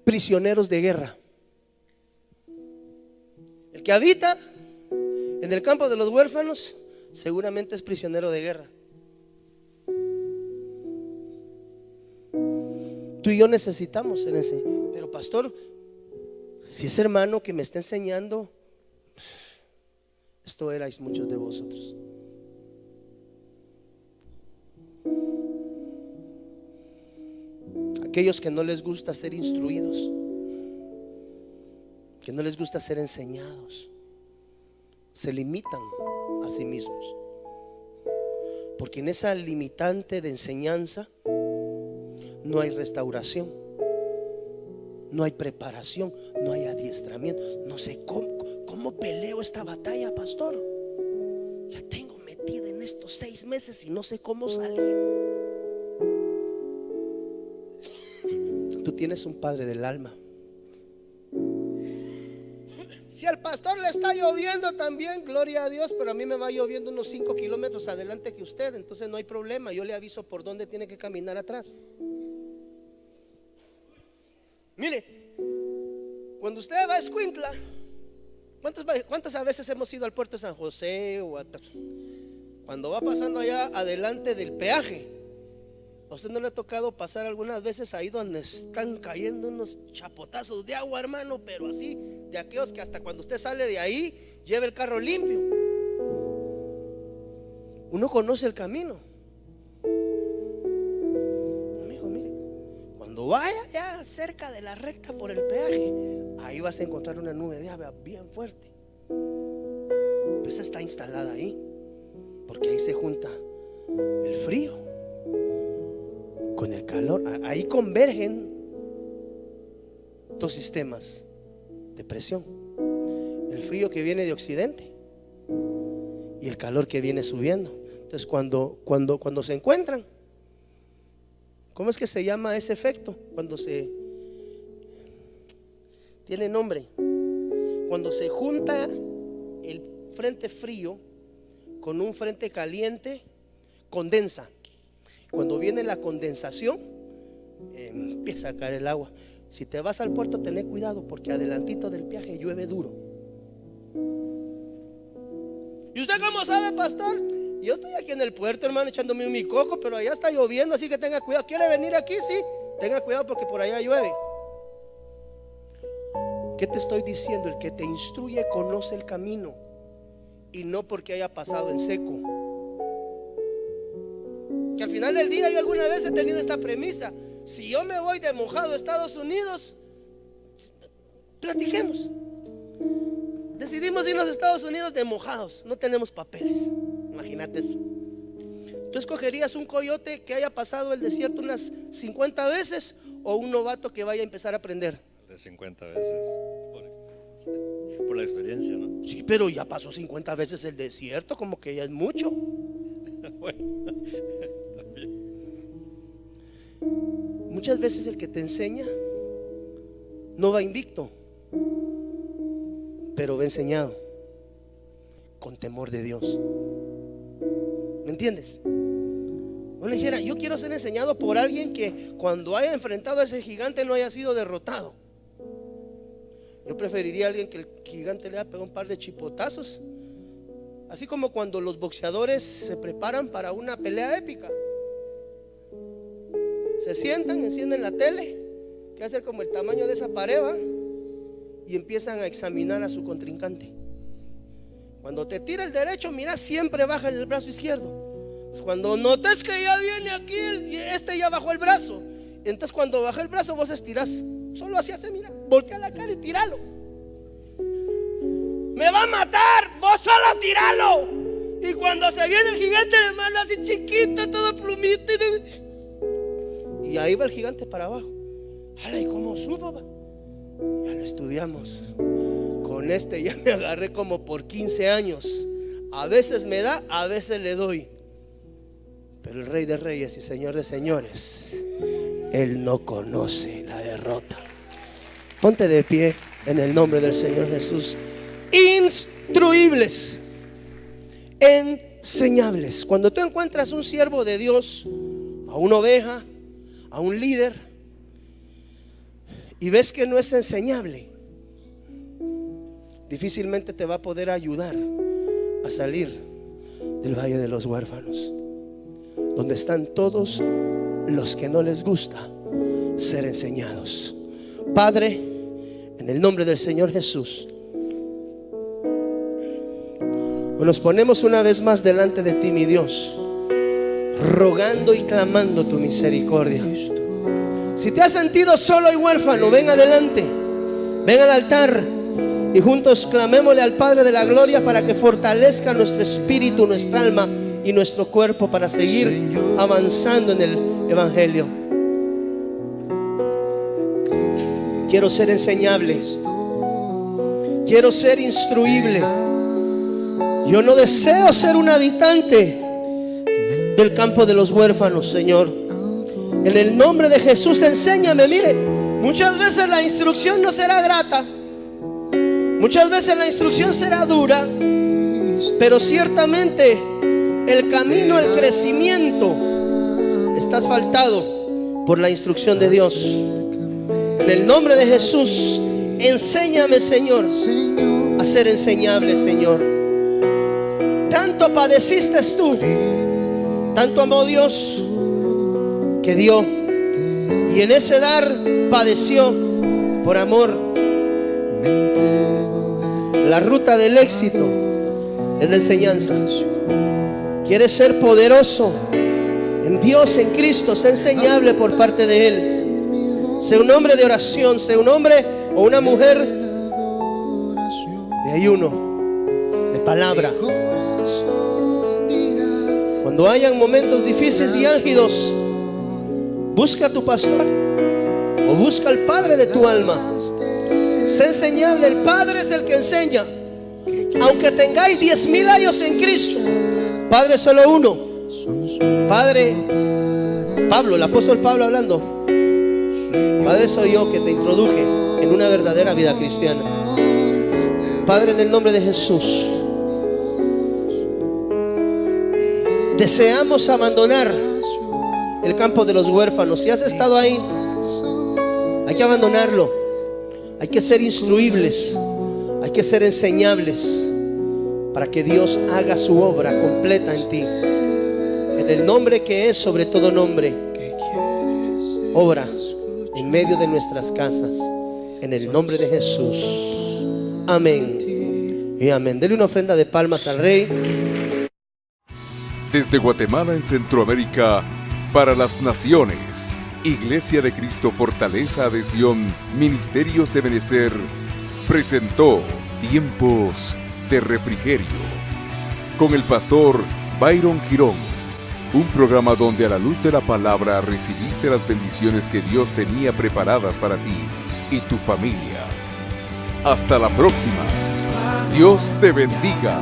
Prisioneros de guerra. El que habita en el campo de los huérfanos seguramente es prisionero de guerra. Tú y yo necesitamos ser enseñados. Pero pastor, si ese hermano que me está enseñando Esto erais muchos de vosotros. Aquellos que no les gusta ser instruidos, que no les gusta ser enseñados, se limitan a sí mismos. Porque en esa limitante de enseñanza no hay restauración, no hay preparación, no hay adiestramiento. No sé cómo peleo esta batalla, pastor. Ya tengo metida en estos 6 meses y no sé cómo salir. Tú tienes un padre del alma. Si al pastor le está lloviendo también, gloria a Dios, pero a mí me va lloviendo unos 5 kilómetros adelante que usted, entonces no hay problema. Yo le aviso por dónde tiene que caminar atrás. Mire, cuando usted va a Escuintla, ¿cuántas veces hemos ido al puerto de San José? Cuando va pasando allá adelante del peaje, ¿a usted no le ha tocado pasar algunas veces ahí donde están cayendo unos chapotazos de agua, hermano? Pero así, de aquellos que hasta cuando usted sale de ahí, lleva el carro limpio. Uno conoce el camino. Amigo, mire, cuando vaya ya cerca de la recta por el peaje, ahí vas a encontrar una nube de agua bien fuerte. Pues está instalada ahí, porque ahí se junta el frío con el calor. Ahí convergen 2 sistemas de presión: el frío que viene de occidente y el calor que viene subiendo. Entonces cuando se encuentran, ¿cómo es que se llama ese efecto? Cuando se tiene nombre, cuando se junta el frente frío con un frente caliente, condensa. Cuando viene la condensación, empieza a caer el agua. Si te vas al puerto, ten cuidado, porque adelantito del peaje llueve duro. ¿Y usted cómo sabe, pastor? Yo estoy aquí en el puerto, hermano, echándome mi coco, pero allá está lloviendo, así que tenga cuidado. ¿Quiere venir aquí? Sí, tenga cuidado porque por allá llueve. ¿Qué te estoy diciendo? El que te instruye conoce el camino, y no porque haya pasado en seco. Que al final del día yo alguna vez he tenido esta premisa: si yo me voy de mojado a Estados Unidos, platiquemos. Decidimos irnos a Estados Unidos de mojados, no tenemos papeles. Imagínate eso. ¿Tú escogerías un coyote que haya pasado el desierto unas 50 veces o un novato que vaya a empezar a aprender? De 50 veces por la experiencia, ¿no? Sí, pero ya pasó 50 veces el desierto, como que ya es mucho. Bueno, también. Muchas veces el que te enseña no va invicto, pero va enseñado con temor de Dios. ¿Me entiendes? Bueno, dijera, yo quiero ser enseñado por alguien que cuando haya enfrentado a ese gigante no haya sido derrotado. Yo preferiría a alguien que el gigante le haya pegado un par de chipotazos, así como cuando los boxeadores se preparan para una pelea épica. Se sientan, encienden la tele, que va a ser como el tamaño de esa pared, ¿va? Y empiezan a examinar a su contrincante. Cuando te tira el derecho, mira, siempre baja el brazo izquierdo. Pues cuando notes que ya viene aquí, este ya bajó el brazo, entonces cuando baja el brazo vos estirás. Solo así hace, mira, voltea la cara y tíralo. Me va a matar, vos solo tíralo. Y cuando se viene el gigante, hermano, así chiquito, todo plumito, y ahí va el gigante para abajo. ¿Y cómo supo? Ya lo estudiamos. Con este ya me agarré como por 15 años. A veces me da, a veces le doy. Pero el Rey de Reyes y Señor de Señores, Él no conoce la derrota. Ponte de pie en el nombre del Señor Jesús. Instruibles, enseñables. Cuando tú encuentras un siervo de Dios, a una oveja, a un líder, y ves que no es enseñable, difícilmente te va a poder ayudar a salir del valle de los huérfanos, donde están todos los que no les gusta ser enseñados. Padre, en el nombre del Señor Jesús, Nos ponemos una vez más delante de ti, mi Dios, rogando y clamando tu misericordia. Si te has sentido solo y huérfano, ven adelante, ven al altar y juntos clamémosle al Padre de la Gloria para que fortalezca nuestro espíritu, nuestra alma y nuestro cuerpo para seguir avanzando en el Evangelio. Quiero ser enseñable, quiero ser instruible. Yo no deseo ser un habitante del campo de los huérfanos, Señor. En el nombre de Jesús, enséñame. Mire, muchas veces la instrucción no será grata, muchas veces la instrucción será dura, pero ciertamente el camino, el crecimiento está asfaltado por la instrucción de Dios. En el nombre de Jesús, enséñame, Señor, a ser enseñable, Señor. Tanto padeciste tú, tanto amó Dios que dio, y en ese dar padeció por amor. La ruta del éxito es la enseñanza. ¿Quieres ser poderoso en Dios, en Cristo? Sé enseñable por parte de Él. Sé un hombre de oración, sé un hombre o una mujer de ayuno, de palabra. Cuando hayan momentos difíciles y álgidos, busca a tu pastor o busca al Padre de tu alma. Sé enseñable. El Padre es el que enseña. Aunque tengáis 10,000 años en Cristo, Padre es solo uno. Padre, Pablo, el apóstol Pablo hablando: Padre soy yo que te introduje en una verdadera vida cristiana. Padre, en el nombre de Jesús, deseamos abandonar el campo de los huérfanos. Si has estado ahí, hay que abandonarlo. Hay que ser instruibles, hay que ser enseñables para que Dios haga su obra completa en ti. En el nombre que es sobre todo nombre, obra en medio de nuestras casas, en el nombre de Jesús. Amén y amén. Dele una ofrenda de palmas al Rey. Desde Guatemala en Centroamérica, para las naciones, Iglesia de Cristo Fortaleza Adhesión Ministerios Ebenecer presentó Tiempos de Refrigerio con el pastor Byron Girón, un programa donde a la luz de la palabra recibiste las bendiciones que Dios tenía preparadas para ti y tu familia. Hasta la próxima. Dios te bendiga.